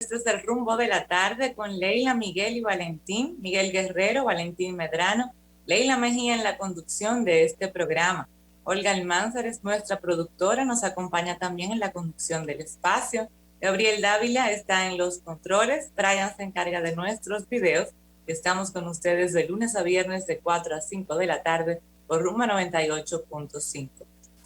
Este es el rumbo de la tarde con Leila, Miguel y Valentín, Miguel Guerrero, Valentín Medrano, Leila Mejía en la conducción de este programa. Olga Almanzar es nuestra productora, nos acompaña también en la conducción del espacio. Gabriel Dávila está en los controles, Brian se encarga de nuestros videos. Estamos con ustedes de lunes a viernes de 4 a 5 de la tarde por Rumba 98.5.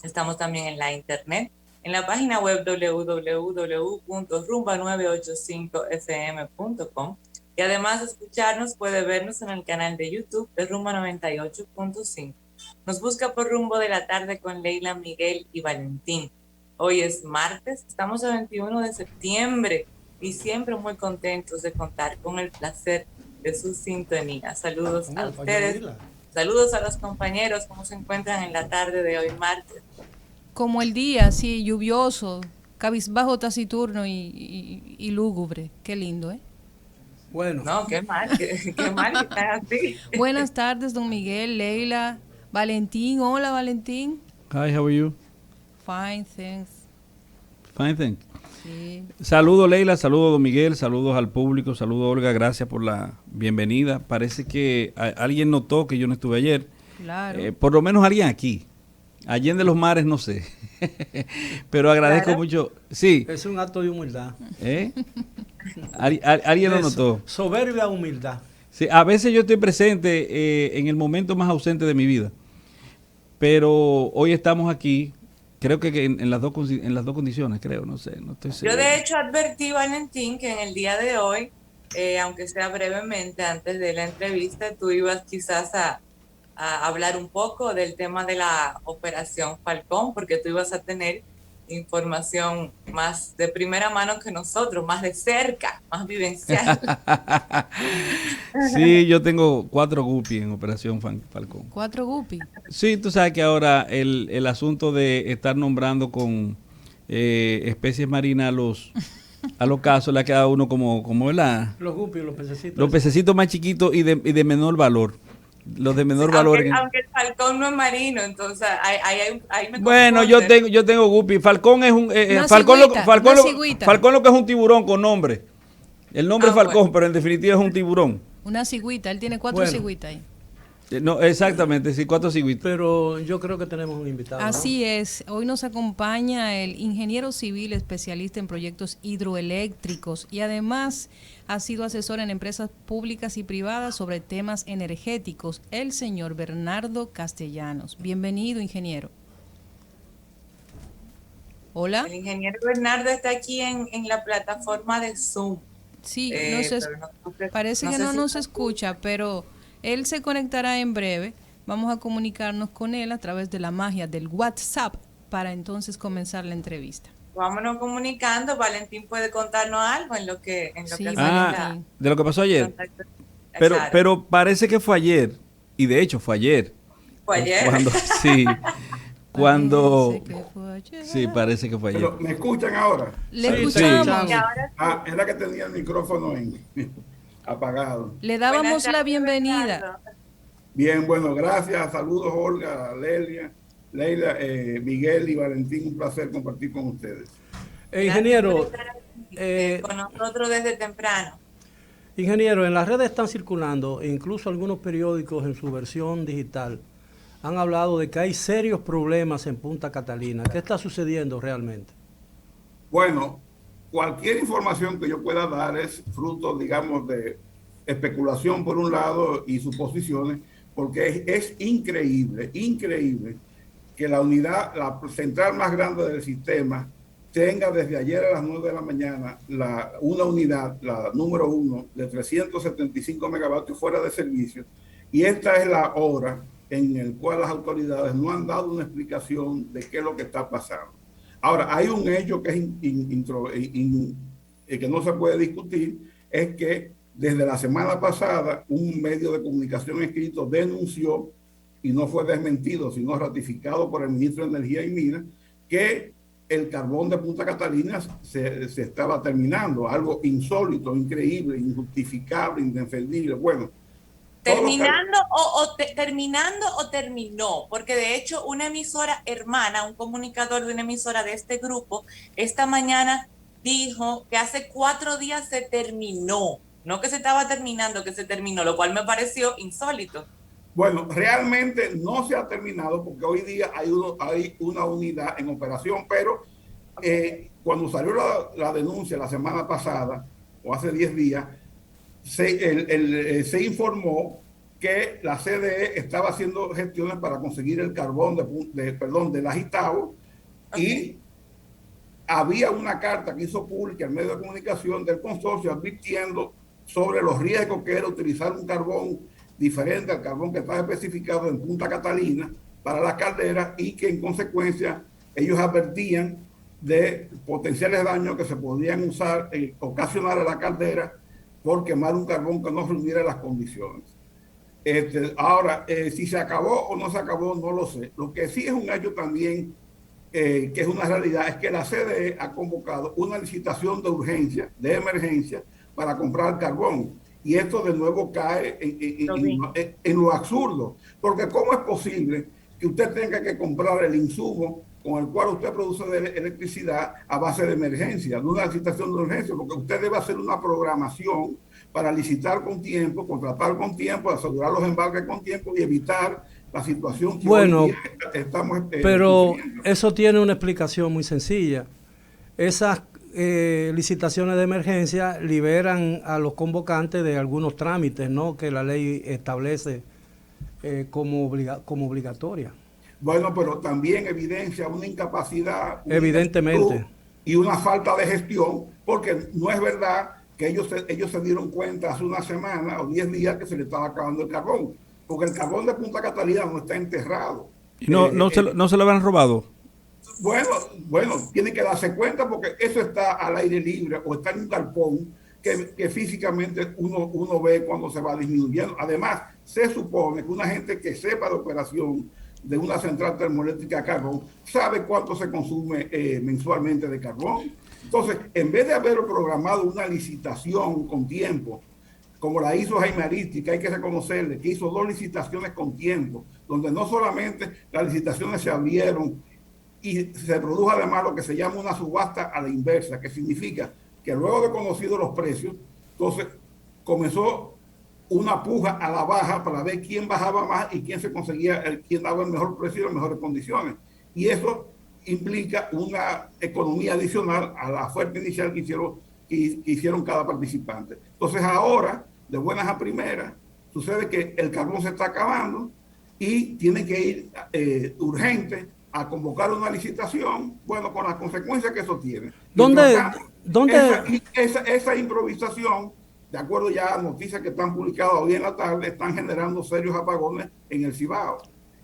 Estamos también en la internet en la página web www.rumba985fm.com y además de escucharnos puede vernos en el canal de YouTube de Rumba 98.5. Nos busca por Rumbo de la Tarde con Leila, Miguel y Valentín. Hoy es martes, estamos a 21 de septiembre y siempre muy contentos de contar con el placer de su sintonía. Saludos a ustedes, saludos a los compañeros, ¿cómo se encuentran en la tarde de hoy martes? Como el día, así, lluvioso, cabizbajo, taciturno y lúgubre. Qué lindo, ¿eh? Bueno. No, qué mal que estás así. Buenas tardes, don Miguel, Leila, Valentín. Hola, Valentín. Hi, how are you? Fine, thanks. Fine, thanks. Sí. Saludos, Leila, saludos, don Miguel, saludos al público, saludos, Olga, gracias por la bienvenida. Parece que alguien notó que yo no estuve ayer. Claro. Por lo menos alguien aquí. Allende los mares, no sé. Pero agradezco mucho. Sí. Es un acto de humildad. Alguien lo notó. Soberbia humildad. Sí, a veces yo estoy presente en el momento más ausente de mi vida. Pero hoy estamos aquí, creo que en las dos condiciones, creo, no sé, no estoy seguro. Yo de hecho advertí, Valentín, que en el día de hoy, aunque sea brevemente antes de la entrevista, tú ibas quizás a hablar un poco del tema de la Operación Falcón, porque tú ibas a tener información más de primera mano que nosotros, más de cerca, más vivencial. Sí, yo tengo 4 guppies en Operación Falcón. 4 guppies. Sí, tú sabes que ahora el asunto de estar nombrando con especies marinas a los casos le ha quedado uno como ¿verdad? Los guppies, los pececitos. Los pececitos más chiquitos y de menor valor. Los de menor valor. Aunque el falcón no es marino, entonces ahí me bueno, yo tengo guppy. Falcón es un Falcón lo que es un tiburón con nombre. El nombre es Falcón, bueno. Pero en definitiva es un tiburón. Una cigüita, él tiene 4 cigüitas ahí. No, exactamente, sí, 4 cigüitas. Pero yo creo que tenemos un invitado. Así ¿no? Es, hoy nos acompaña el ingeniero civil especialista en proyectos hidroeléctricos y además ha sido asesor en empresas públicas y privadas sobre temas energéticos, el señor Bernardo Castellanos. Bienvenido, ingeniero. Hola. El ingeniero Bernardo está aquí en la plataforma de Zoom. Sí, parece que no nos escucha, pero él se conectará en breve. Vamos a comunicarnos con él a través de la magia del WhatsApp para entonces comenzar la entrevista. Vámonos comunicando. Valentín puede contarnos algo en lo que de lo que pasó ayer. Pero parece que fue ayer, y de hecho fue ayer. ¿Fue ayer? Sí, parece que fue ayer. Pero, ¿me escuchan ahora? Le escuchamos. Sí. Era que tenía el micrófono apagado. Le dábamos la bienvenida. Bien, bueno, gracias. Saludos, Olga, Leila, Miguel y Valentín. Un placer compartir con ustedes. Ingeniero. Con nosotros desde temprano. Ingeniero, en las redes están circulando, e incluso algunos periódicos en su versión digital, han hablado de que hay serios problemas en Punta Catalina. ¿Qué está sucediendo realmente? Bueno, cualquier información que yo pueda dar es fruto, digamos, de especulación por un lado y suposiciones, porque es increíble que la unidad, la central más grande del sistema, tenga desde ayer a las 9 de la mañana una unidad, la número 1, de 375 megavatios fuera de servicio, y esta es la hora en el cual las autoridades no han dado una explicación de qué es lo que está pasando. Ahora, hay un hecho que es que no se puede discutir, es que desde la semana pasada un medio de comunicación escrito denunció, y no fue desmentido, sino ratificado por el ministro de Energía y Minas, que el carbón de Punta Catalina se estaba terminando, algo insólito, increíble, injustificable, indefendible. Bueno, ¿Terminando o terminó? Porque de hecho una emisora hermana, un comunicador de una emisora de este grupo, esta mañana dijo que hace 4 días se terminó, no que se estaba terminando, que se terminó, lo cual me pareció insólito. Bueno, realmente no se ha terminado porque hoy día hay una unidad en operación, pero cuando salió la denuncia la semana pasada, o hace 10 días, se informó que la CDE estaba haciendo gestiones para conseguir el carbón de la Gitabo, y había una carta que hizo pública el medio de comunicación del consorcio advirtiendo sobre los riesgos que era utilizar un carbón diferente al carbón que estaba especificado en Punta Catalina para la caldera, y que en consecuencia ellos advertían de potenciales daños que se podían ocasionar a la caldera por quemar un carbón que no reuniera las condiciones. Ahora, si se acabó o no se acabó, no lo sé. Lo que sí es un hecho también, que es una realidad, es que la CDE ha convocado una licitación de urgencia, de emergencia, para comprar carbón. Y esto de nuevo cae en lo absurdo, porque ¿cómo es posible que usted tenga que comprar el insumo con el cual usted produce electricidad a base de emergencia, de una licitación de urgencia? Porque usted debe hacer una programación para licitar con tiempo, contratar con tiempo, asegurar los embarques con tiempo y evitar la situación que hoy día estamos pero eso tiene una explicación muy sencilla. Esas licitaciones de emergencia liberan a los convocantes de algunos trámites, ¿no?, que la ley establece como obligatoria. Bueno, pero también evidencia una incapacidad, evidentemente, y una falta de gestión, porque no es verdad que ellos se dieron cuenta hace una semana o 10 días que se le estaba acabando el carbón, porque el carbón de Punta Catalina no está enterrado. ¿Y no se lo habían robado? Bueno, tiene que darse cuenta, porque eso está al aire libre o está en un galpón que físicamente uno ve cuando se va disminuyendo. Además, se supone que una gente que sepa de operación de una central termoeléctrica a carbón sabe cuánto se consume mensualmente de carbón. Entonces, en vez de haber programado una licitación con tiempo, como la hizo Jaime Aristi, que hay que reconocerle, que hizo 2 licitaciones con tiempo, donde no solamente las licitaciones se abrieron y se produjo además lo que se llama una subasta a la inversa, que significa que luego de conocidos los precios, entonces comenzó una puja a la baja para ver quién bajaba más y quién quién daba el mejor precio y las mejores condiciones. Y eso implica una economía adicional a la oferta inicial que hicieron cada participante. Entonces ahora, de buenas a primeras, sucede que el carbón se está acabando y tiene que ir urgente a convocar una licitación, bueno, con las consecuencias que eso tiene. Esa improvisación, de acuerdo ya a noticias que están publicadas hoy en la tarde, están generando serios apagones en el Cibao.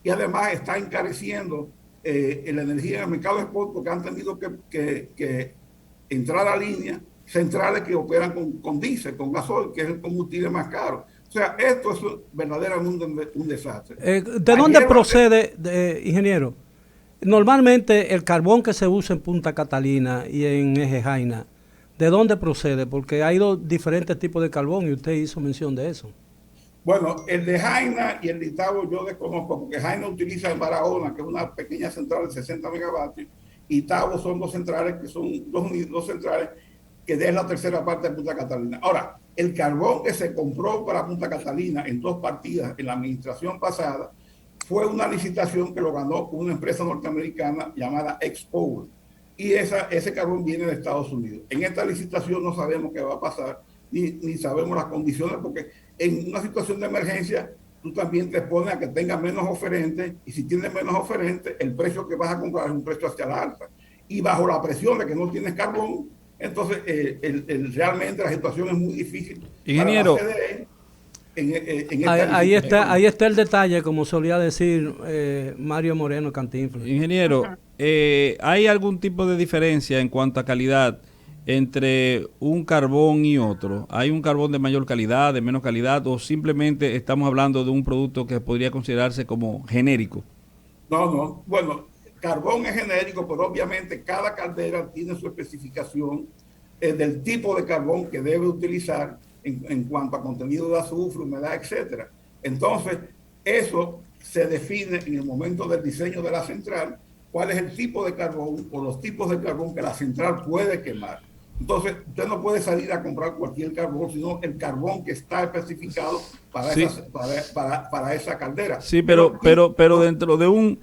Y además está encareciendo la energía en el mercado spot, porque han tenido que entrar a líneas centrales que operan con diésel, con gasoil, que es el combustible más caro. O sea, esto es verdaderamente un desastre. ¿De dónde procede, ingeniero? Normalmente el carbón que se usa en Punta Catalina y en Eje Jaina, ¿de dónde procede? Porque hay diferentes tipos de carbón y usted hizo mención de eso. Bueno, el de Jaina y el de Itabo yo desconozco, porque Jaina utiliza en Barahona, que es una pequeña central de 60 megavatios, y Itabo son 2 centrales que son dos centrales que es la tercera parte de Punta Catalina. Ahora, el carbón que se compró para Punta Catalina en 2 partidas en la administración pasada fue una licitación que lo ganó una empresa norteamericana llamada Expower, y ese carbón viene de Estados Unidos. En esta licitación no sabemos qué va a pasar, ni sabemos las condiciones, porque en una situación de emergencia tú también te expones a que tenga menos oferentes, y si tienes menos oferentes, el precio que vas a comprar es un precio hacia la alta. Y bajo la presión de que no tienes carbón, entonces realmente la situación es muy difícil. Ingeniero, para la CDE, ahí está el detalle, como solía decir Mario Moreno Cantinflas. Ingeniero, ¿hay algún tipo de diferencia en cuanto a calidad entre un carbón y otro? ¿Hay un carbón de mayor calidad, de menos calidad, o simplemente estamos hablando de un producto que podría considerarse como genérico? No. Bueno, carbón es genérico, pero obviamente cada caldera tiene su especificación del tipo de carbón que debe utilizar en cuanto a contenido de azufre, humedad, etcétera. Entonces, eso se define en el momento del diseño de la central, cuál es el tipo de carbón o los tipos de carbón que la central puede quemar. Entonces, usted no puede salir a comprar cualquier carbón, sino el carbón que está especificado para, sí, para esa caldera. Sí, pero dentro de un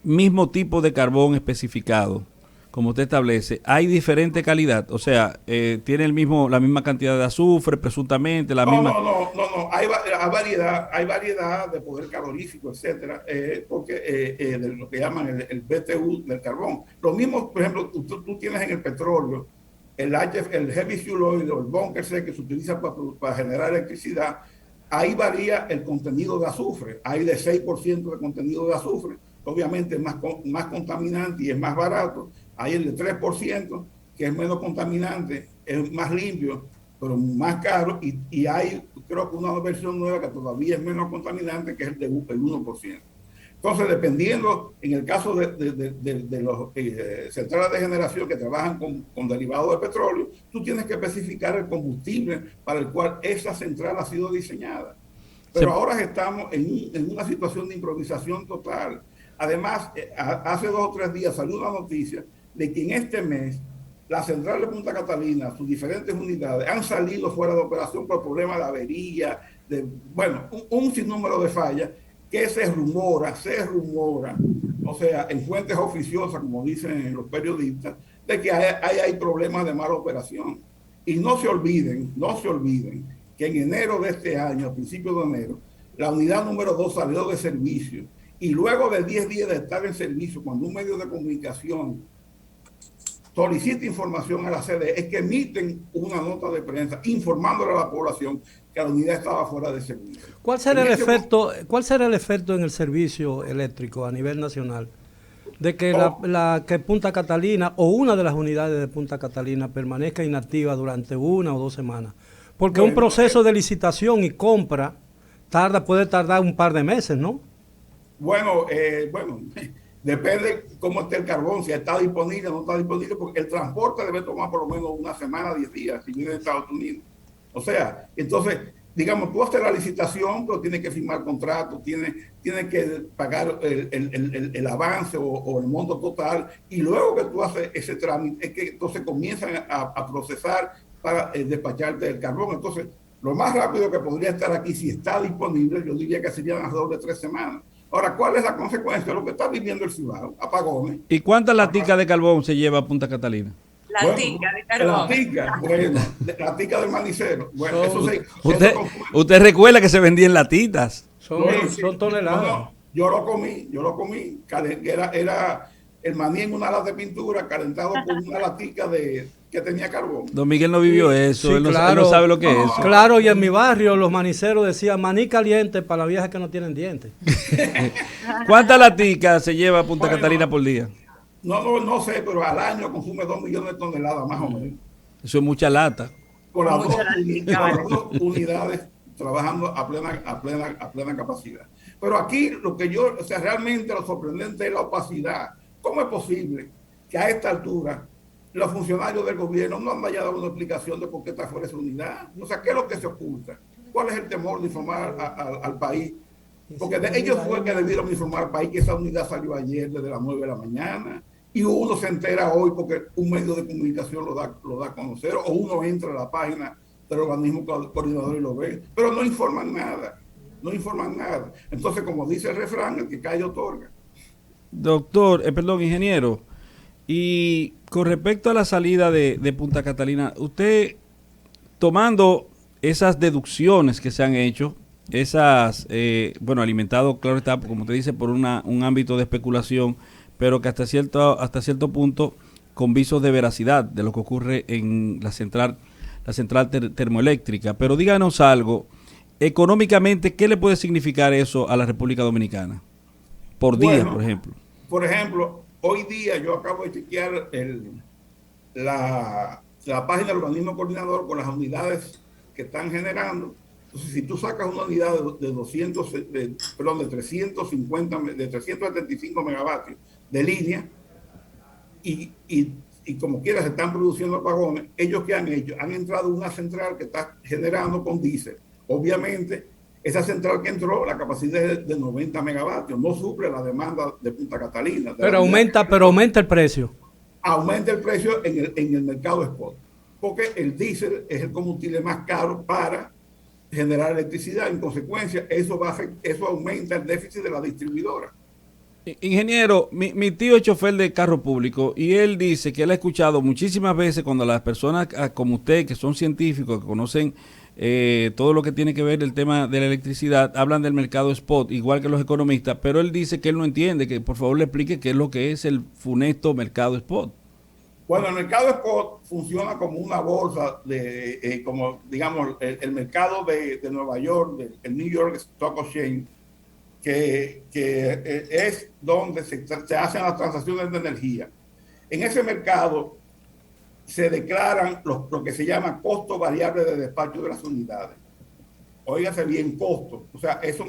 mismo tipo de carbón especificado, como usted establece, hay diferente calidad, o sea, tiene la misma cantidad de azufre, presuntamente, la misma... No, hay variedad de poder calorífico, etcétera, porque de lo que llaman el BTU del carbón. Lo mismo, por ejemplo, tú tienes en el petróleo el heavy fuel oil o el bunker C que se utiliza para generar electricidad. Ahí varía el contenido de azufre, hay de 6% de contenido de azufre, obviamente es más contaminante y es más barato. Hay el de 3%, que es menos contaminante, es más limpio, pero más caro. Y hay, creo que una versión nueva que todavía es menos contaminante, que es el 1%. Entonces, dependiendo, en el caso de los centrales de generación que trabajan con derivados de petróleo, tú tienes que especificar el combustible para el cual esa central ha sido diseñada. Pero ahora estamos en una situación de improvisación total. Además, hace 2 o 3 días salió una noticia de que en este mes la central de Punta Catalina, sus diferentes unidades, han salido fuera de operación por problemas de avería, un sinnúmero de fallas que se rumora, o sea, en fuentes oficiosas, como dicen los periodistas, de que hay problemas de mala operación. Y no se olviden que en enero de este año, a principios de enero, la unidad número 2 salió de servicio. Y luego de 10 días de estar en servicio, cuando un medio de comunicación solicita información a la sede, es que emiten una nota de prensa informándole a la población que la unidad estaba fuera de servicio. ¿Cuál será el efecto en el servicio eléctrico a nivel nacional de que que Punta Catalina o una de las unidades de Punta Catalina permanezca inactiva durante 1 o 2 semanas? Porque un proceso de licitación y compra puede tardar un par de meses, ¿no? Bueno, depende cómo esté el carbón, si está disponible o no está disponible, porque el transporte debe tomar por lo menos 1 semana, 10 días, si viene de Estados Unidos. O sea, entonces, digamos, tú haces la licitación, pero tienes que firmar contrato, tienes que pagar el avance o el monto total, y luego que tú haces ese trámite, es que entonces comienzan a procesar para despacharte el carbón. Entonces, lo más rápido que podría estar aquí, si está disponible, yo diría que serían alrededor de 3 semanas. Ahora, ¿cuál es la consecuencia de lo que está viviendo el Cibao? Apagones. ¿Y cuántas laticas de carbón se lleva a Punta Catalina? Latica de carbón. Latica del manicero. Bueno, usted recuerda que se vendían latitas. Son toneladas. No, yo lo comí. Era el maní en una lata de pintura calentado con una latica que tenía carbón. Don Miguel no vivió eso, sí, él claro, no sabe lo que es eso. Claro, y en mi barrio los maniceros decían maní caliente para las viejas que no tienen dientes. ¿Cuántas laticas se lleva a Punta Catalina por día? No sé, pero al año consume 2 millones de toneladas más o menos. Eso es mucha lata. Con las dos unidades trabajando a plena capacidad. Pero aquí realmente lo sorprendente es la opacidad. ¿Cómo es posible que a esta altura los funcionarios del gobierno no han dado una explicación de por qué está fuera esa unidad? O sea, ¿qué es lo que se oculta? ¿Cuál es el temor de informar al país? Porque ellos fue que debieron informar al país que esa unidad salió ayer desde las 9 de la mañana y uno se entera hoy porque un medio de comunicación lo da a conocer, o uno entra a la página del organismo coordinador y lo ve, pero no informan nada. Entonces, como dice el refrán, el que cae otorga. Ingeniero, y con respecto a la salida de Punta Catalina, usted, tomando esas deducciones que se han hecho, alimentado, claro está, como usted dice, por un ámbito de especulación, pero que hasta cierto punto con visos de veracidad de lo que ocurre en la central termoeléctrica. Pero díganos algo, económicamente, ¿qué le puede significar eso a la República Dominicana? Por día, por ejemplo. Por ejemplo, hoy día yo acabo de chequear la página del organismo coordinador con las unidades que están generando. Entonces, si tú sacas una unidad de 375 megavatios de línea y como quiera se están produciendo apagones, ellos que han hecho, han entrado en una central que está generando con diésel. Obviamente, esa central que entró, la capacidad es de 90 megavatios, no suple la demanda de Punta Catalina. Pero aumenta el precio. Aumenta el precio en el mercado spot. porque el diésel es el combustible más caro para generar electricidad. En consecuencia, eso aumenta el déficit de la distribuidora. Ingeniero, mi tío es chofer de carro público y él dice que él ha escuchado muchísimas veces cuando las personas como usted, que son científicos, que conocen todo lo que tiene que ver el tema de la electricidad, hablan del mercado spot, igual que los economistas, pero él dice que él no entiende, que por favor le explique qué es lo que es el funesto mercado spot. Bueno, el mercado spot funciona como una bolsa como digamos, el mercado de Nueva York, el New York Stock Exchange, que es donde se hacen las transacciones de energía. En ese mercado se declaran lo que se llama costo variable de despacho de las unidades. Óigase bien, costo. O sea, eso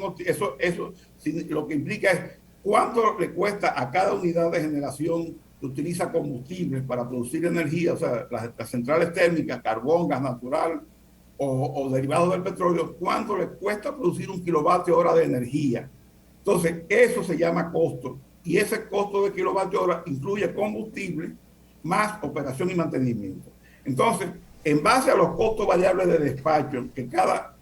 lo que implica es cuánto le cuesta a cada unidad de generación que utiliza combustibles para producir energía, o sea, las centrales térmicas, carbón, gas natural o derivados del petróleo, cuánto le cuesta producir 1 kilovatio hora de energía. Entonces, eso se llama costo, y ese costo de kilovatio hora incluye combustible más operación y mantenimiento. Entonces, en base a los costos variables de despacho que cada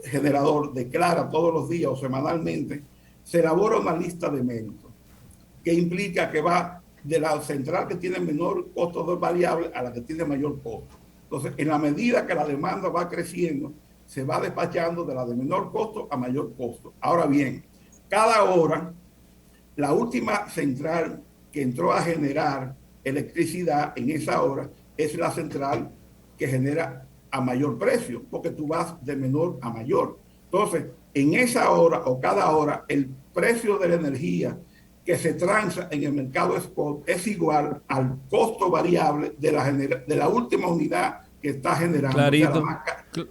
generador declara todos los días o semanalmente, se elabora una lista de méritos, que implica que va de la central que tiene menor costo de variable a la que tiene mayor costo. Entonces, en la medida que la demanda va creciendo, se va despachando de la de menor costo a mayor costo. Ahora bien, cada hora, la última central que entró a generar electricidad en esa hora es la central que genera a mayor precio, porque tú vas de menor a mayor. Entonces, en esa hora o cada hora, el precio de la energía que se transa en el mercado spot es igual al costo variable de la última unidad que está generando. Clarito. O sea,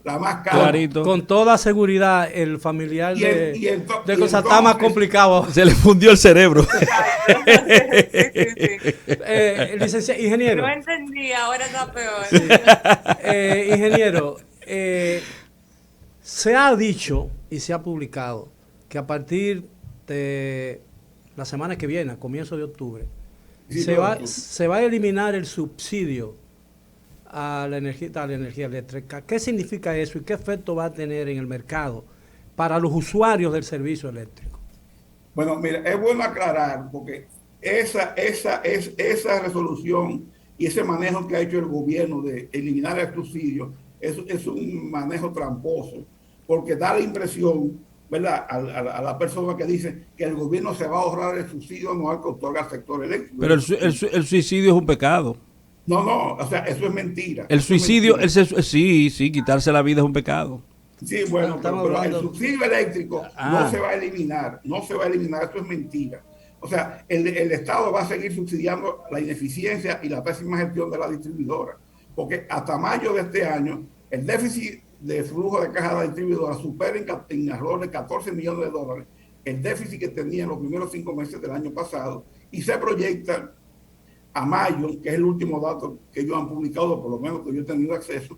la más cara. Clarito. Con toda seguridad, el familiar de cosas está más entonces, complicado. Se le fundió el cerebro. Licenciado, ingeniero. No entendí, ahora está peor. Sí. Ingeniero, se ha dicho y se ha publicado que a partir de la semana que viene, a comienzo de octubre, Sí, se va a eliminar el subsidio a la energía eléctrica. ¿Qué significa eso y qué efecto va a tener en el mercado para los usuarios del servicio eléctrico? Bueno, mira, es bueno aclarar, porque esa resolución y ese manejo que ha hecho el gobierno de eliminar el subsidio es un manejo tramposo, porque da la impresión, ¿verdad?, a la persona que dice que el gobierno se va a ahorrar el subsidio anual que otorga al sector eléctrico. Pero el suicidio es un pecado. No, o sea, eso es mentira. El suicidio, sí, quitarse la vida es un pecado. Sí, bueno, pero el subsidio eléctrico no se va a eliminar, eso es mentira. O sea, el Estado va a seguir subsidiando la ineficiencia y la pésima gestión de la distribuidora, porque hasta mayo de este año el déficit de flujo de caja de la distribuidora supera en error de 14 millones de dólares el déficit que tenía en los primeros 5 meses del año pasado, y se proyecta a mayo, que es el último dato que ellos han publicado, por lo menos que yo he tenido acceso,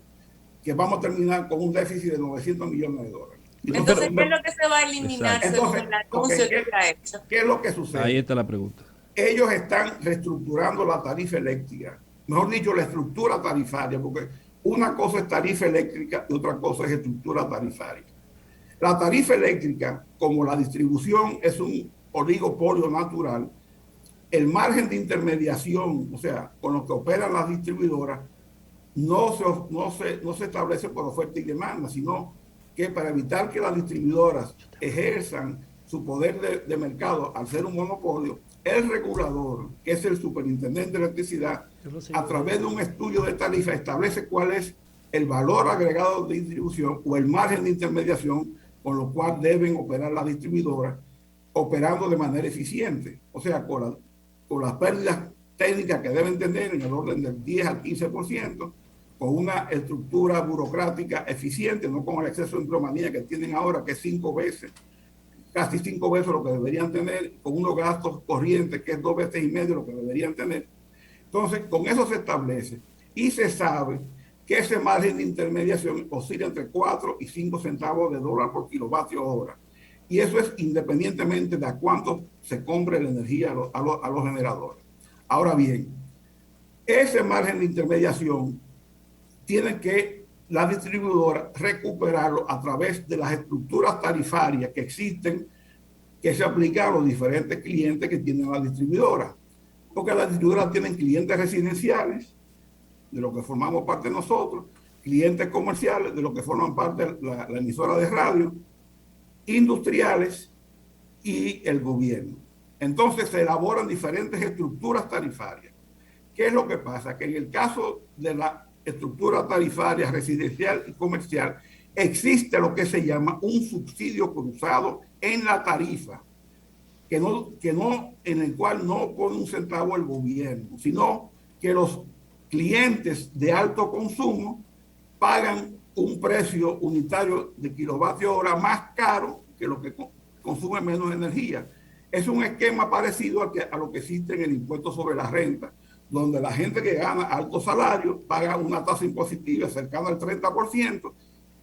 que vamos a terminar con un déficit de 900 millones de dólares. Entonces, ¿qué es lo que se va a eliminar según el anuncio que se ha hecho? ¿Qué es lo que sucede? Ahí está la pregunta. Ellos están reestructurando la tarifa eléctrica, mejor dicho, la estructura tarifaria, porque una cosa es tarifa eléctrica y otra cosa es estructura tarifaria. La tarifa eléctrica, como la distribución es un oligopolio natural, el margen de intermediación, o sea, con lo que operan las distribuidoras, no se establece por oferta y demanda, sino que para evitar que las distribuidoras ejerzan su poder de mercado al ser un monopolio, el regulador, que es el superintendente de electricidad, a través de un estudio de tarifa establece cuál es el valor agregado de distribución o el margen de intermediación con lo cual deben operar las distribuidoras, operando de manera eficiente, o sea, con las pérdidas técnicas que deben tener en el orden del 10 al 15%, con una estructura burocrática eficiente, no con el exceso de empleomanía que tienen ahora, que es casi 5 veces lo que deberían tener, con unos gastos corrientes que es 2,5 veces lo que deberían tener. Entonces, con eso se establece y se sabe que ese margen de intermediación oscila entre 4 y 5 centavos de dólar por kilovatio hora. Y eso es independientemente de a cuánto se compre la energía a los generadores. Ahora bien, ese margen de intermediación tienen que la distribuidora recuperarlo a través de las estructuras tarifarias que existen, que se aplican a los diferentes clientes que tienen la distribuidora. Porque las distribuidoras tienen clientes residenciales, de lo que formamos parte nosotros, clientes comerciales, de lo que forman parte de la emisora de radio, industriales y el gobierno. Entonces se elaboran diferentes estructuras tarifarias. ¿Qué es lo que pasa? Que en el caso de la estructura tarifaria residencial y comercial, existe lo que se llama un subsidio cruzado en la tarifa, en el cual no pone un centavo el gobierno, sino que los clientes de alto consumo pagan un precio unitario de kilovatio hora más caro que lo que consume menos energía. Es un esquema parecido a lo que existe en el impuesto sobre la renta, donde la gente que gana alto salario paga una tasa impositiva cercana al 30%,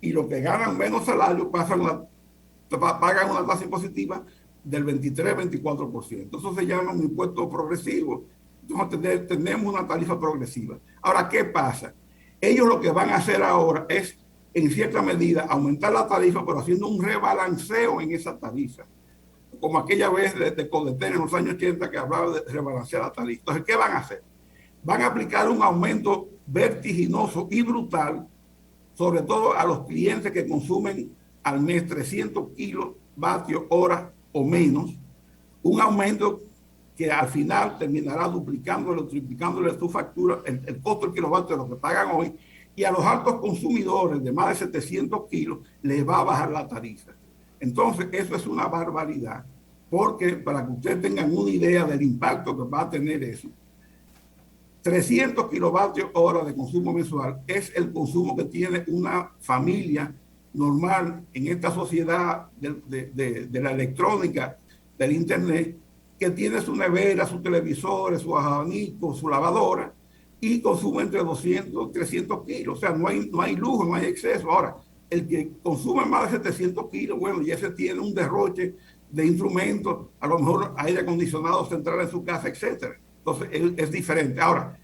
y los que ganan menos salario pagan una tasa impositiva del 23-24%. Eso se llama un impuesto progresivo. Entonces tenemos una tarifa progresiva. Ahora, ¿qué pasa? Ellos lo que van a hacer ahora es, en cierta medida, aumentar la tarifa, pero haciendo un rebalanceo en esa tarifa, como aquella vez de Codetel en los años 80 que hablaba de rebalancear la tarifa. Entonces, ¿qué van a hacer? Van a aplicar un aumento vertiginoso y brutal, sobre todo a los clientes que consumen al mes 300 kilovatios hora o menos, un aumento que al final terminará duplicándole o triplicándole su factura, el costo del kilovatio de lo que pagan hoy, y a los altos consumidores de más de 700 kilos les va a bajar la tarifa. Entonces, eso es una barbaridad, porque para que ustedes tengan una idea del impacto que va a tener eso, 300 kilovatios hora de consumo mensual es el consumo que tiene una familia normal en esta sociedad de la electrónica, del internet, que tiene su nevera, sus televisores, su abanico, su lavadora, y consume entre 200 y 300 kilos. O sea, no hay lujo, no hay exceso. Ahora, el que consume más de 700 kilos, bueno, ya se tiene un derroche de instrumentos, a lo mejor aire acondicionado central en su casa, etcétera. Entonces, es diferente. Ahora,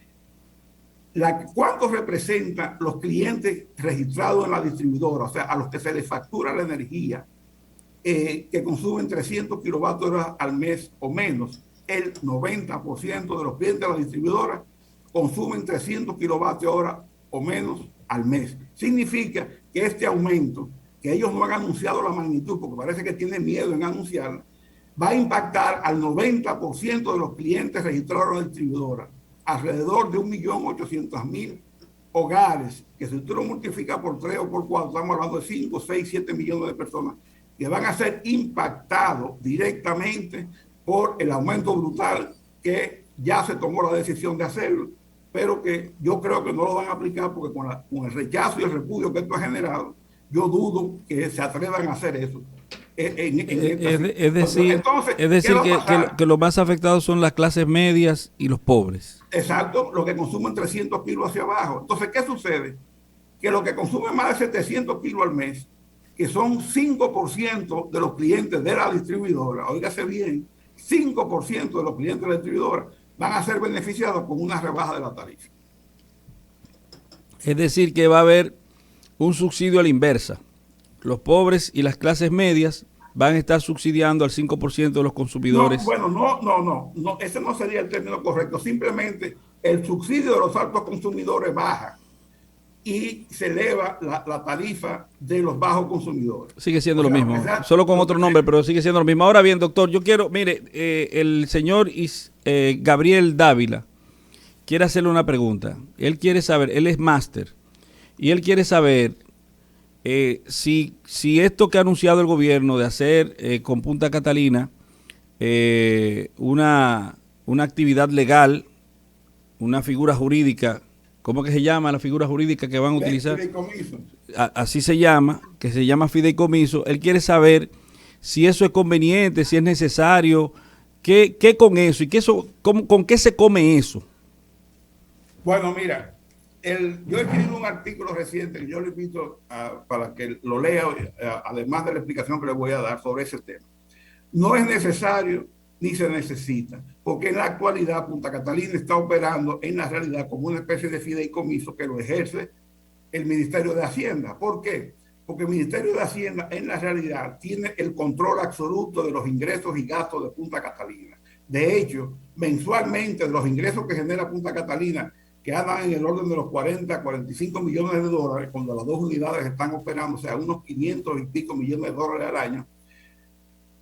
¿cuánto representan los clientes registrados en la distribuidora? O sea, a los que se les factura la energía, que consumen 300 kilovatios hora al mes o menos. El 90% de los clientes de la distribuidora consumen 300 kilovatios hora o menos al mes. Significa que este aumento, que ellos no han anunciado la magnitud, porque parece que tienen miedo en anunciarla, va a impactar al 90% de los clientes registrados en la distribuidora, alrededor de 1.800.000 hogares, que si usted lo multiplica por 3 o por 4, estamos hablando de 5, 6, 7 millones de personas que van a ser impactados directamente por el aumento brutal que ya se tomó la decisión de hacerlo, pero que yo creo que no lo van a aplicar porque con el rechazo y el repudio que esto ha generado, yo dudo que se atrevan a hacer eso. Es decir, que los más afectados son las clases medias y los pobres. Exacto, los que consumen 300 kilos hacia abajo. Entonces, ¿qué sucede? Que los que consumen más de 700 kilos al mes, que son 5% de los clientes de la distribuidora, óigase bien, 5% de los clientes de la distribuidora van a ser beneficiados con una rebaja de la tarifa. Es decir, que va a haber un subsidio a la inversa. Los pobres y las clases medias van a estar subsidiando al 5% de los consumidores. No, ese no sería el término correcto. Simplemente el subsidio de los altos consumidores baja y se eleva la tarifa de los bajos consumidores. Sigue siendo lo mismo, solo con otro nombre, pero sigue siendo lo mismo. Ahora bien, doctor, yo quiero, mire, el señor Gabriel Dávila quiere hacerle una pregunta. Él quiere saber, él es máster, y él quiere saber si esto que ha anunciado el gobierno de hacer con Punta Catalina una actividad legal, una figura jurídica, ¿cómo que se llama la figura jurídica que van a utilizar? Fideicomiso. Así se llama, que se llama fideicomiso. Él quiere saber si eso es conveniente, si es necesario, qué con eso y con qué se come eso. Bueno, mira, yo he escrito un artículo reciente que yo le invito para que lo lea, además de la explicación que le voy a dar sobre ese tema. No es necesario ni se necesita, porque en la actualidad Punta Catalina está operando en la realidad como una especie de fideicomiso que lo ejerce el Ministerio de Hacienda. ¿Por qué? Porque el Ministerio de Hacienda en la realidad tiene el control absoluto de los ingresos y gastos de Punta Catalina. De hecho, mensualmente de los ingresos que genera Punta Catalina, que andan en el orden de los 40 a 45 millones de dólares, cuando las dos unidades están operando, o sea, unos 500 y pico millones de dólares al año,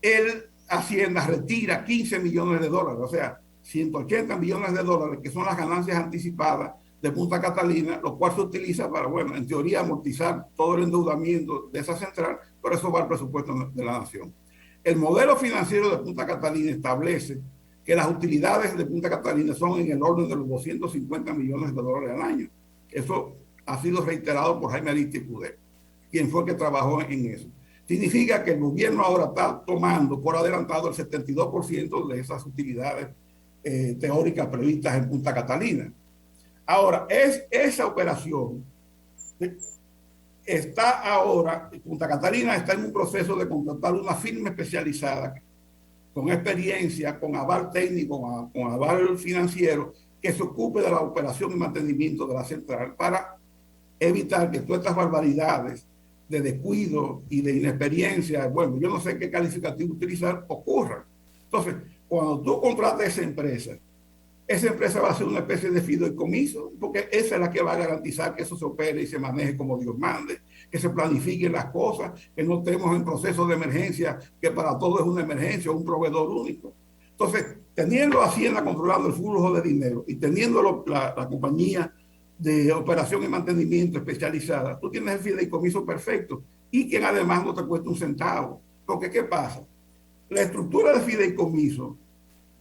el Hacienda retira 15 millones de dólares, o sea, 180 millones de dólares, que son las ganancias anticipadas de Punta Catalina, lo cual se utiliza para, bueno, en teoría amortizar todo el endeudamiento de esa central, pero eso va al presupuesto de la nación. El modelo financiero de Punta Catalina establece que las utilidades de Punta Catalina son en el orden de los 250 millones de dólares al año. Eso ha sido reiterado por Jaime Aristifudé, quien fue que trabajó en eso. Significa que el gobierno ahora está tomando por adelantado el 72% de esas utilidades teóricas previstas en Punta Catalina. Ahora, esa operación está ahora, Punta Catalina está en un proceso de contratar una firma especializada con experiencia, con aval técnico, con aval financiero, que se ocupe de la operación y mantenimiento de la central para evitar que todas estas barbaridades de descuido y de inexperiencia, bueno, yo no sé qué calificativo utilizar, ocurran. Entonces, cuando tú contratas esa empresa va a ser una especie de fideicomiso, porque esa es la que va a garantizar que eso se opere y se maneje como Dios mande, que se planifiquen las cosas, que no estemos en procesos de emergencia, que para todo es una emergencia, un proveedor único. Entonces, teniendo Hacienda controlando el flujo de dinero y teniendo la compañía de operación y mantenimiento especializada, tú tienes el fideicomiso perfecto y que además no te cuesta un centavo. Porque, ¿qué pasa? La estructura de fideicomiso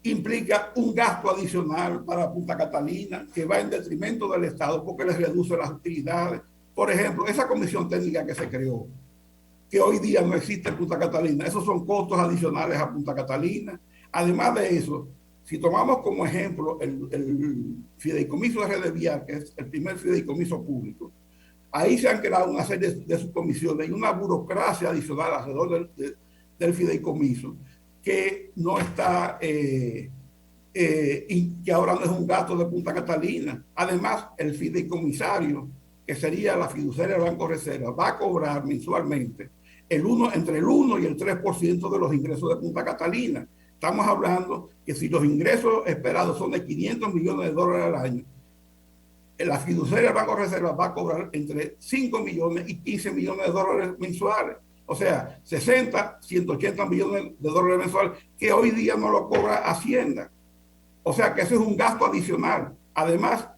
implica un gasto adicional para Punta Catalina que va en detrimento del Estado porque les reduce las utilidades. Por ejemplo, esa comisión técnica que se creó, que hoy día no existe en Punta Catalina, esos son costos adicionales a Punta Catalina. Además de eso, si tomamos como ejemplo el fideicomiso de Red Vial, que es el primer fideicomiso público, ahí se han creado una serie de subcomisiones y una burocracia adicional alrededor del fideicomiso, que no está, y que ahora no es un gasto de Punta Catalina. Además, el fideicomisario, que sería la fiduciaria del Banco Reserva, va a cobrar mensualmente entre el 1 y el 3% de los ingresos de Punta Catalina. Estamos hablando que si los ingresos esperados son de 500 millones de dólares al año, la fiduciaria del Banco Reserva va a cobrar entre 5 millones y 15 millones de dólares mensuales. O sea, 60, 180 millones de dólares mensuales, que hoy día no lo cobra Hacienda. O sea, que eso es un gasto adicional. Además,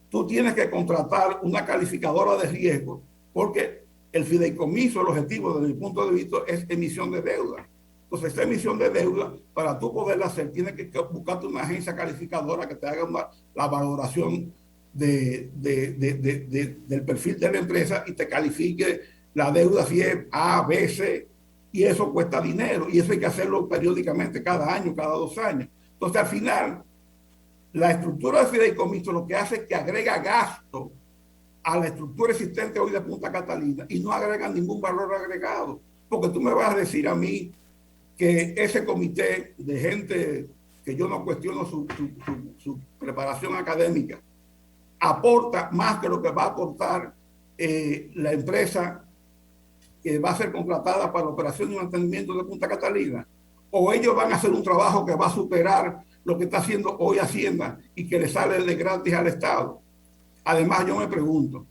tú tienes que contratar una calificadora de riesgo, porque el fideicomiso, el objetivo desde mi punto de vista, es emisión de deuda. Entonces, esta emisión de deuda, para tú poderla hacer, tienes que buscarte una agencia calificadora que te haga la valoración del perfil de la empresa y te califique la deuda si es A, B, C, y eso cuesta dinero, y eso hay que hacerlo periódicamente, cada año, cada 2 años. Entonces, al final, la estructura de fideicomiso lo que hace es que agrega gasto a la estructura existente hoy de Punta Catalina y no agrega ningún valor agregado. Porque tú me vas a decir a mí que ese comité de gente que yo no cuestiono su preparación académica aporta más que lo que va a aportar la empresa que va a ser contratada para la operación y mantenimiento de Punta Catalina, o ellos van a hacer un trabajo que va a superar lo que está haciendo hoy Hacienda y que le sale de gratis al Estado. Además, yo me pregunto,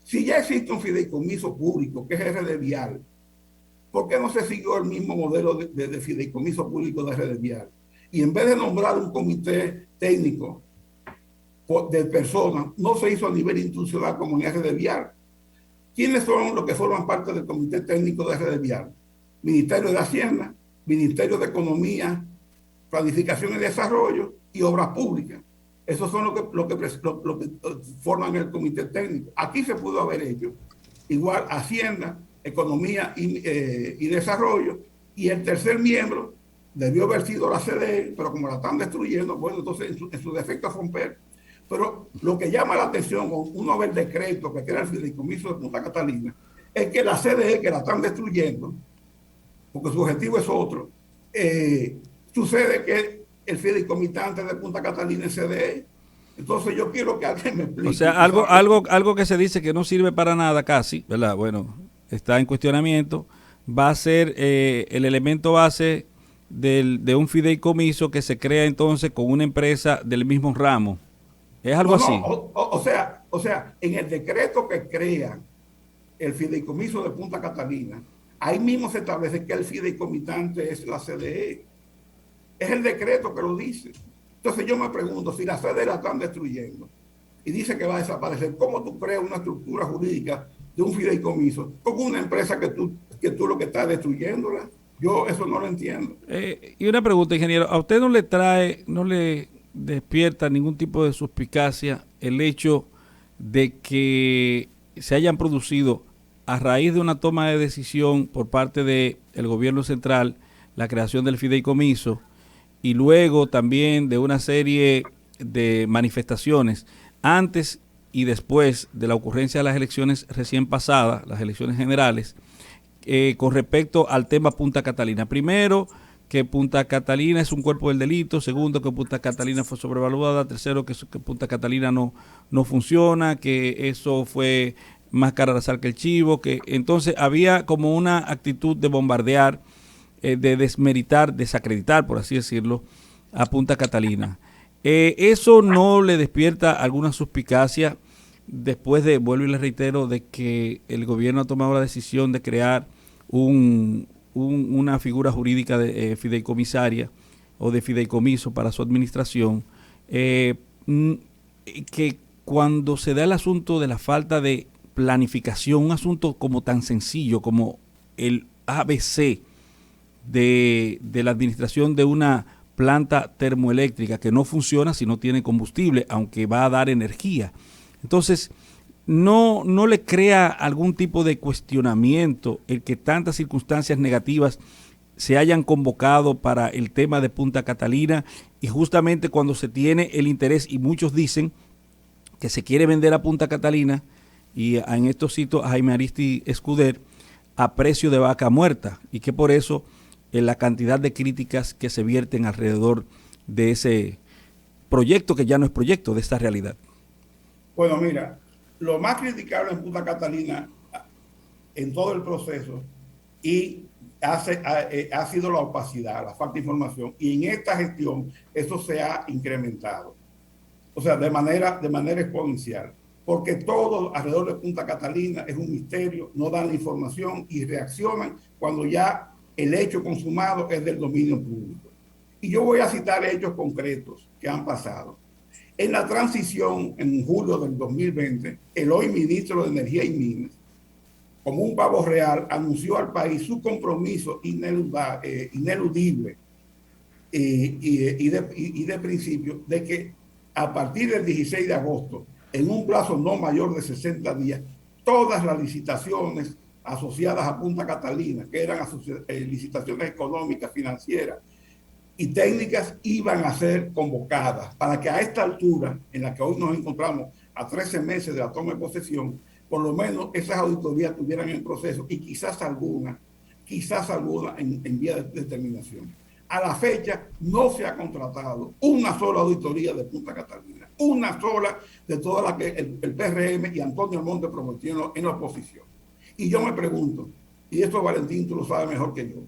si ya existe un fideicomiso público que es Red Vial, ¿por qué no se siguió el mismo modelo de fideicomiso público de Red Vial? Y en vez de nombrar un comité técnico de personas, no se hizo a nivel institucional como en Red Vial. ¿Quiénes son los que forman parte del comité técnico de Red Vial? Ministerio de Hacienda, Ministerio de Economía, Planificación y Desarrollo y Obras Públicas. Esos son los que forman el comité técnico. Aquí se pudo haber hecho igual Hacienda, Economía y Desarrollo, y el tercer miembro debió haber sido la CDE, pero como la están destruyendo, bueno, entonces en su defecto romper. Pero lo que llama la atención con uno ve el decreto que crea el fideicomiso de Punta Catalina es que la CDE, que la están destruyendo, porque su objetivo es otro, sucede que el fideicomitante de Punta Catalina es CDE. Entonces yo quiero que alguien me explique. O sea, algo que se dice que no sirve para nada casi, ¿verdad? Bueno, está en cuestionamiento, va a ser el elemento base de un fideicomiso que se crea entonces con una empresa del mismo ramo. ¿Es algo así? O sea, en el decreto que crea el fideicomiso de Punta Catalina, ahí mismo se establece que el fideicomitante es la CDE. Es el decreto que lo dice. Entonces yo me pregunto, si la CDE la están destruyendo y dice que va a desaparecer, ¿cómo tú creas una estructura jurídica de un fideicomiso con una empresa que tú lo que estás destruyéndola? Yo eso no lo entiendo. Y una pregunta, ingeniero, ¿a usted no le despierta ningún tipo de suspicacia el hecho de que se hayan producido a raíz de una toma de decisión por parte del gobierno central la creación del fideicomiso y luego también de una serie de manifestaciones antes y después de la ocurrencia de las elecciones recién pasadas, las elecciones generales, con respecto al tema Punta Catalina? Primero, que Punta Catalina es un cuerpo del delito. Segundo, que Punta Catalina fue sobrevaluada. Tercero, que Punta Catalina no funciona, que eso fue más cara la sal que el chivo. Que entonces había como una actitud de bombardear, de desmeritar, desacreditar, por así decirlo, a Punta Catalina. ¿Eso no le despierta alguna suspicacia después de, vuelvo y le reitero, de que el gobierno ha tomado la decisión de crear una figura jurídica de fideicomisaria o de fideicomiso para su administración, que cuando se da el asunto de la falta de planificación, un asunto como tan sencillo como el ABC de la administración de una planta termoeléctrica que no funciona si no tiene combustible, aunque va a dar energía. Entonces, no le crea algún tipo de cuestionamiento el que tantas circunstancias negativas se hayan convocado para el tema de Punta Catalina, y justamente cuando se tiene el interés, y muchos dicen que se quiere vender a Punta Catalina, y en estos sitios a Jaime Aristi Escuder, a precio de vaca muerta, y que por eso la cantidad de críticas que se vierten alrededor de ese proyecto, que ya no es proyecto, de esta realidad. Bueno, mira, lo más criticable en Punta Catalina en todo el proceso ha sido la opacidad, la falta de información, y en esta gestión eso se ha incrementado, o sea, de manera exponencial, porque todo alrededor de Punta Catalina es un misterio, no dan la información y reaccionan cuando ya el hecho consumado es del dominio público. Y yo voy a citar hechos concretos que han pasado. En la transición, en julio del 2020, el hoy ministro de Energía y Minas, como un pavo real, anunció al país su compromiso ineludible y de principio de que a partir del 16 de agosto, en un plazo no mayor de 60 días, todas las licitaciones asociadas a Punta Catalina, que eran licitaciones económicas, financieras y técnicas, iban a ser convocadas para que a esta altura, en la que hoy nos encontramos a 13 meses de la toma de posesión, por lo menos esas auditorías estuvieran en proceso y quizás alguna en vía de determinación. A la fecha no se ha contratado una sola auditoría de Punta Catalina, una sola de todas las que el PRM y Antonio Almonte prometieron en la oposición. Y yo me pregunto, y esto Valentín tú lo sabes mejor que yo,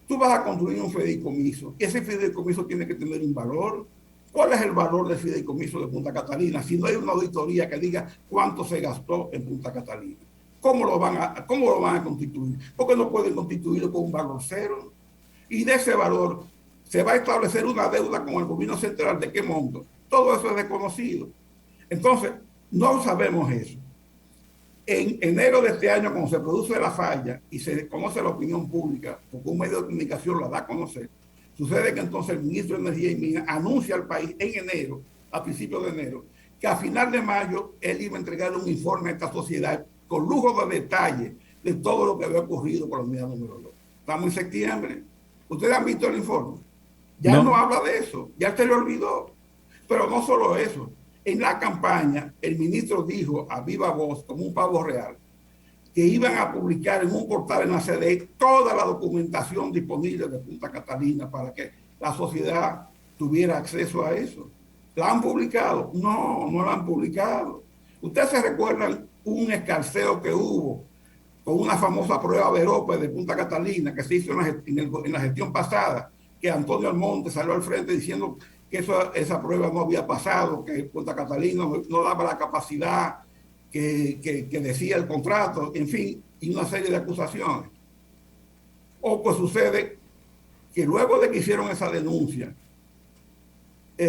tú vas a construir un fideicomiso, y ese fideicomiso tiene que tener un valor. ¿Cuál es el valor del fideicomiso de Punta Catalina si no hay una auditoría que diga cuánto se gastó en Punta Catalina? ¿Cómo lo van a constituir? Porque no pueden constituirlo con un valor cero. Y de ese valor se va a establecer una deuda con el gobierno central. ¿De qué monto? Todo eso es desconocido. Entonces, no sabemos eso. En enero de este año, cuando se produce la falla y se conoce la opinión pública, porque un medio de comunicación la da a conocer, sucede que entonces el ministro de Energía y Minas anuncia al país en enero, a principios de enero, que a final de mayo él iba a entregar un informe a esta sociedad con lujo de detalle de todo lo que había ocurrido con la unidad número 2. Estamos en septiembre. ¿Ustedes han visto el informe? Ya no habla de eso, ya se le olvidó. Pero no solo eso. En la campaña, el ministro dijo a viva voz, como un pavo real, que iban a publicar en un portal en la CDE toda la documentación disponible de Punta Catalina para que la sociedad tuviera acceso a eso. ¿La han publicado? No, no la han publicado. Ustedes se recuerdan un escarceo que hubo con una famosa prueba Verope de Punta Catalina que se hizo en la gestión pasada, que Antonio Almonte salió al frente diciendo que esa prueba no había pasado, que Punta Catalina no daba la capacidad que decía el contrato, en fin, y una serie de acusaciones. O pues sucede que luego de que hicieron esa denuncia,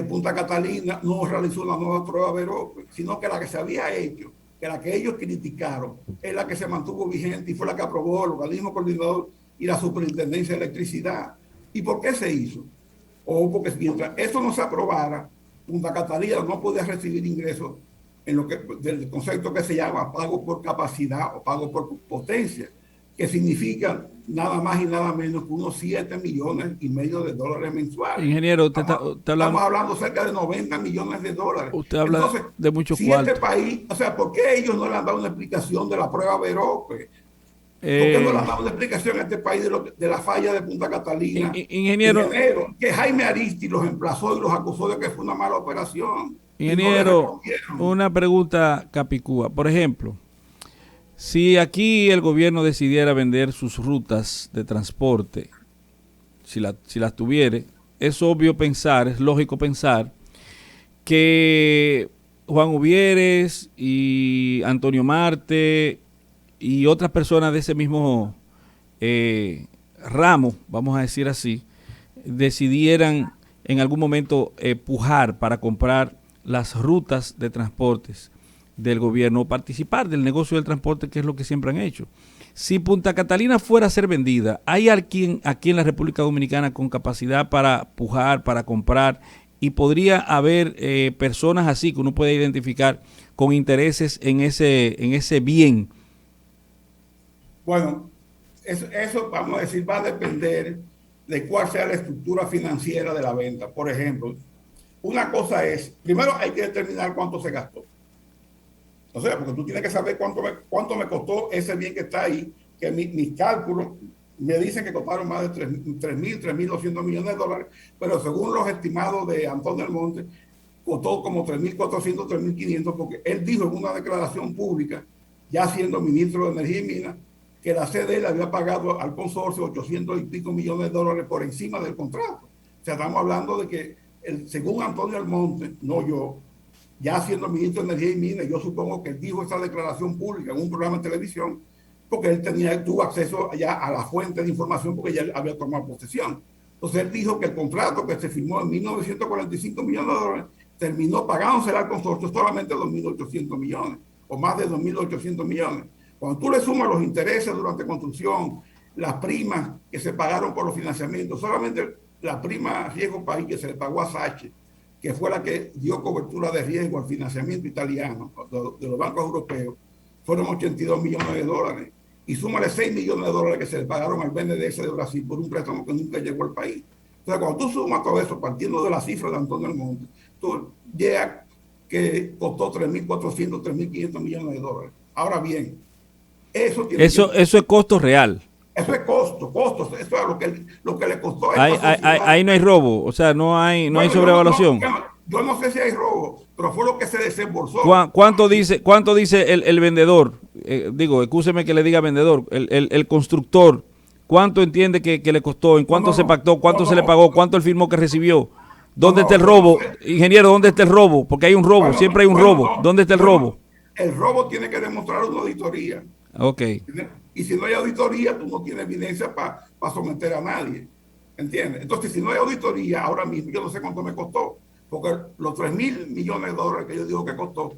Punta Catalina no realizó una nueva prueba Verope, sino que la que se había hecho, que la que ellos criticaron, es la que se mantuvo vigente y fue la que aprobó el organismo coordinador y la Superintendencia de Electricidad. ¿Y por qué se hizo? O porque mientras eso no se aprobara, Punta Catalina no podía recibir ingresos en lo que, del concepto que se llama pago por capacidad o pago por potencia, que significa nada más y nada menos que unos 7,5 millones de dólares mensuales. Ingeniero, estamos hablando cerca de 90 millones de dólares. Usted habla entonces, de muchos si cuartos. Este país, o sea, ¿por qué ellos no le han dado una explicación de la prueba Verope? ¿Por qué no le han dado una explicación a este país de la falla de Punta Catalina? Ingeniero, en enero, que Jaime Aristi los emplazó y los acusó de que fue una mala operación. Ingeniero, una pregunta capicúa. Por ejemplo, si aquí el gobierno decidiera vender sus rutas de transporte, si las tuviere, es obvio pensar, es lógico pensar que Juan Uvieres y Antonio Marte y otras personas de ese mismo ramo, vamos a decir así, decidieran en algún momento pujar para comprar las rutas de transportes del gobierno, participar del negocio del transporte, que es lo que siempre han hecho. Si Punta Catalina fuera a ser vendida, ¿hay alguien aquí en la República Dominicana con capacidad para pujar, para comprar? Y podría haber personas así que uno puede identificar con intereses en ese bien. Bueno, eso vamos a decir, va a depender de cuál sea la estructura financiera de la venta. Por ejemplo, una cosa es, primero hay que determinar cuánto se gastó. O sea, porque tú tienes que saber cuánto me costó ese bien que está ahí, que mis cálculos me dicen que costaron más de 3.200 millones de dólares, pero según los estimados de Antonio Almonte, costó como 3.400, 3.500, porque él dijo en una declaración pública, ya siendo ministro de Energía y Minas, que la CDE le había pagado al consorcio 800 y pico millones de dólares por encima del contrato. O sea, estamos hablando de que, según Antonio Almonte, no yo, ya siendo ministro de Energía y Minas, yo supongo que él dijo esa declaración pública en un programa de televisión, porque él tuvo acceso ya a la fuente de información porque ya había tomado posesión. Entonces él dijo que el contrato que se firmó en 1.945 millones de dólares terminó pagándose al consorcio solamente 2.800 millones o más de 2.800 millones. Cuando tú le sumas los intereses durante construcción, las primas que se pagaron por los financiamientos, solamente la prima riesgo país que se le pagó a Sache, que fue la que dio cobertura de riesgo al financiamiento italiano de los bancos europeos, fueron 82 millones de dólares. Y súmale 6 millones de dólares que se le pagaron al BNDES de Brasil por un préstamo que nunca llegó al país. Entonces, cuando tú sumas todo eso, partiendo de la cifra de Antonio Almonte, tú llegas que costó 3.400, 3.500 millones de dólares. Ahora bien, eso es costo real. Eso es costo. Eso es lo que le costó a ahí no hay robo, o sea, no hay sobrevaluación. Yo no sé si hay robo, pero fue lo que se desembolsó. ¿Cuánto dice el vendedor? Excúseme que le diga vendedor, el constructor, ¿cuánto entiende que le costó? ¿En cuánto se pactó? ¿Cuánto se le pagó? ¿Cuánto él firmó que recibió? ¿Dónde está el robo? Ingeniero, ¿dónde está el robo? Porque hay un robo, siempre hay un robo. ¿Dónde está el robo? El robo tiene que demostrar una auditoría. Ok. Y si no hay auditoría, tú no tienes evidencia para someter a nadie. ¿Entiendes? Entonces, si no hay auditoría, ahora mismo yo no sé cuánto me costó. Porque los 3.000 millones de dólares que yo digo que costó,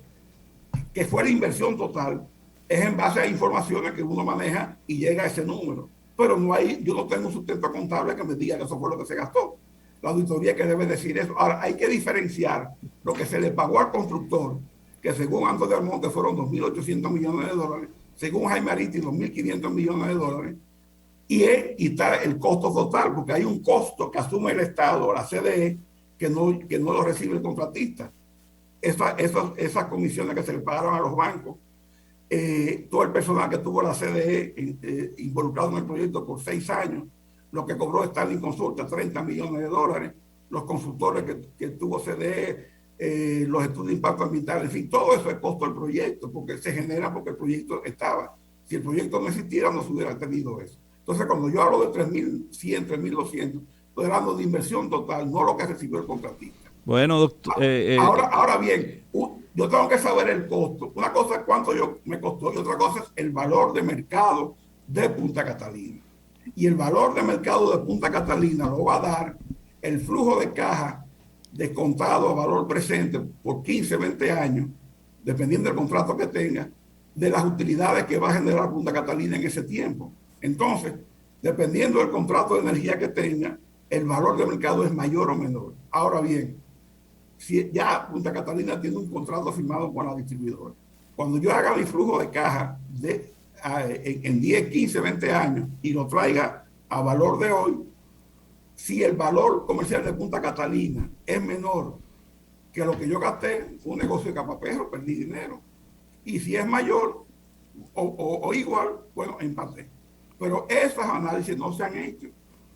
que fue la inversión total, es en base a informaciones que uno maneja y llega a ese número. Pero yo no tengo un sustento contable que me diga que eso fue lo que se gastó. La auditoría que debe decir eso. Ahora, hay que diferenciar lo que se le pagó al constructor, que según Antonio Almonte fueron 2.800 millones de dólares, según Jaime Aristi 2.500 millones de dólares, y está el costo total, porque hay un costo que asume el Estado, la CDE, que no lo recibe el contratista. Esas comisiones que se le pagaron a los bancos, todo el personal que tuvo la CDE involucrado en el proyecto por 6 años, lo que cobró Stanley Consulta, 30 millones de dólares, los consultores que tuvo CDE, los estudios de impacto ambiental, en fin, todo eso es costo del proyecto, porque se genera porque el proyecto estaba. Si el proyecto no existiera, no se hubiera tenido eso. Entonces, cuando yo hablo de 3.100, 3.200, estoy hablando de inversión total, no lo que recibió el contratista. Bueno, doctor. Ahora bien, yo tengo que saber el costo. Una cosa es cuánto me costó y otra cosa es el valor de mercado de Punta Catalina. Y el valor de mercado de Punta Catalina lo va a dar el flujo de caja descontado a valor presente por 15, 20 años, dependiendo del contrato que tenga, de las utilidades que va a generar Punta Catalina en ese tiempo. Entonces, dependiendo del contrato de energía que tenga, el valor de mercado es mayor o menor. Ahora bien, si ya Punta Catalina tiene un contrato firmado con la distribuidora, cuando yo haga mi flujo de caja en 10, 15, 20 años y lo traiga a valor de hoy, si el valor comercial de Punta Catalina es menor que lo que yo gasté, fue un negocio de capaperro, perdí dinero. Y si es mayor o igual, bueno, empaté. Pero esos análisis no se han hecho.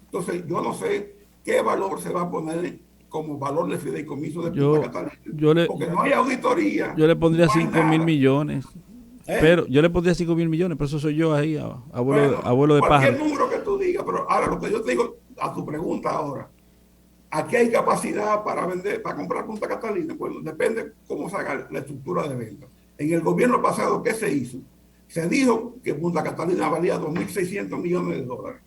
Entonces, yo no sé qué valor se va a poner como valor de fideicomiso de Punta Catalina. Porque no hay auditoría. Yo le pondría 5.000 millones. Pero yo le pondría 5.000 millones, pero eso soy yo ahí, abuelo de pájaro. Cualquier número que tú digas, pero ahora lo que yo te digo a tu pregunta ahora, ¿aquí hay capacidad para vender, para comprar Punta Catalina? Bueno, depende cómo se haga la estructura de venta. En el gobierno pasado, ¿qué se hizo? Se dijo que Punta Catalina valía 2.600 millones de dólares.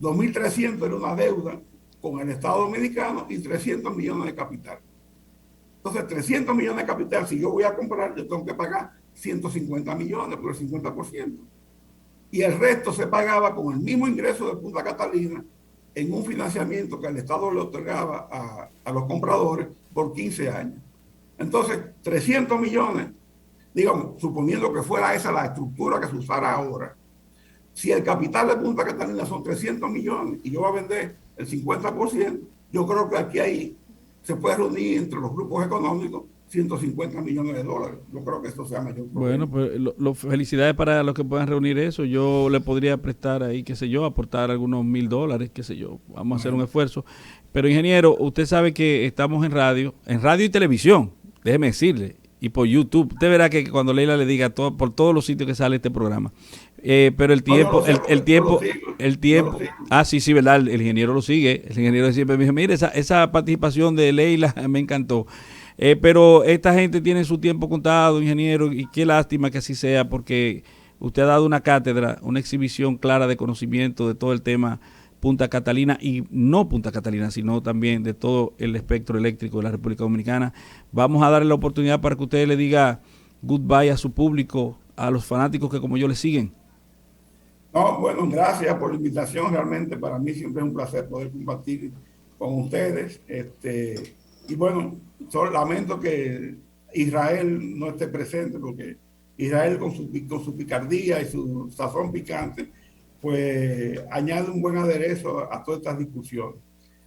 2.300 era una deuda con el Estado Dominicano y 300 millones de capital. Entonces, 300 millones de capital, si yo voy a comprar, yo tengo que pagar 150 millones por el 50%. Y el resto se pagaba con el mismo ingreso de Punta Catalina en un financiamiento que el Estado le otorgaba a los compradores por 15 años. Entonces, 300 millones, digamos, suponiendo que fuera esa la estructura que se usara ahora, si el capital de Punta Catalina son 300 millones y yo voy a vender el 50%, yo creo que aquí se puede reunir entre los grupos económicos 150 millones de dólares. Yo creo que esto sea mayor problema. Bueno, pues felicidades para los que puedan reunir eso. Yo le podría prestar ahí, qué sé yo, aportar algunos $1,000, qué sé yo. Vamos a hacer un esfuerzo. Pero, ingeniero, usted sabe que estamos en radio y televisión, déjeme decirle, y por YouTube. Usted verá que cuando Leila le diga por todos los sitios que sale este programa. Pero el tiempo, el tiempo. Ah, sí, verdad, el ingeniero lo sigue. El ingeniero siempre me dice, mire, esa participación de Leila me encantó. Pero esta gente tiene su tiempo contado, ingeniero, y qué lástima que así sea, porque usted ha dado una cátedra, una exhibición clara de conocimiento de todo el tema Punta Catalina, y no Punta Catalina, sino también de todo el espectro eléctrico de la República Dominicana. Vamos a darle la oportunidad para que usted le diga goodbye a su público, a los fanáticos que como yo le siguen. No, bueno, gracias por la invitación. Realmente para mí siempre es un placer poder compartir con ustedes. Y bueno, solo lamento que Israel no esté presente, porque Israel con su picardía y su sazón picante, pues añade un buen aderezo a todas estas discusiones.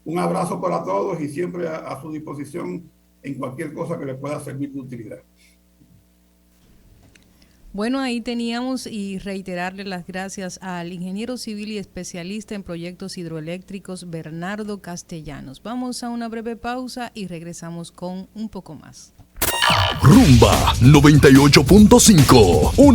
Un abrazo para todos y siempre a su disposición en cualquier cosa que le pueda servir de utilidad. Bueno, ahí teníamos, y reiterarle las gracias al ingeniero civil y especialista en proyectos hidroeléctricos Bernardo Castellanos. Vamos a una breve pausa y regresamos con un poco más. Rumba 98.5.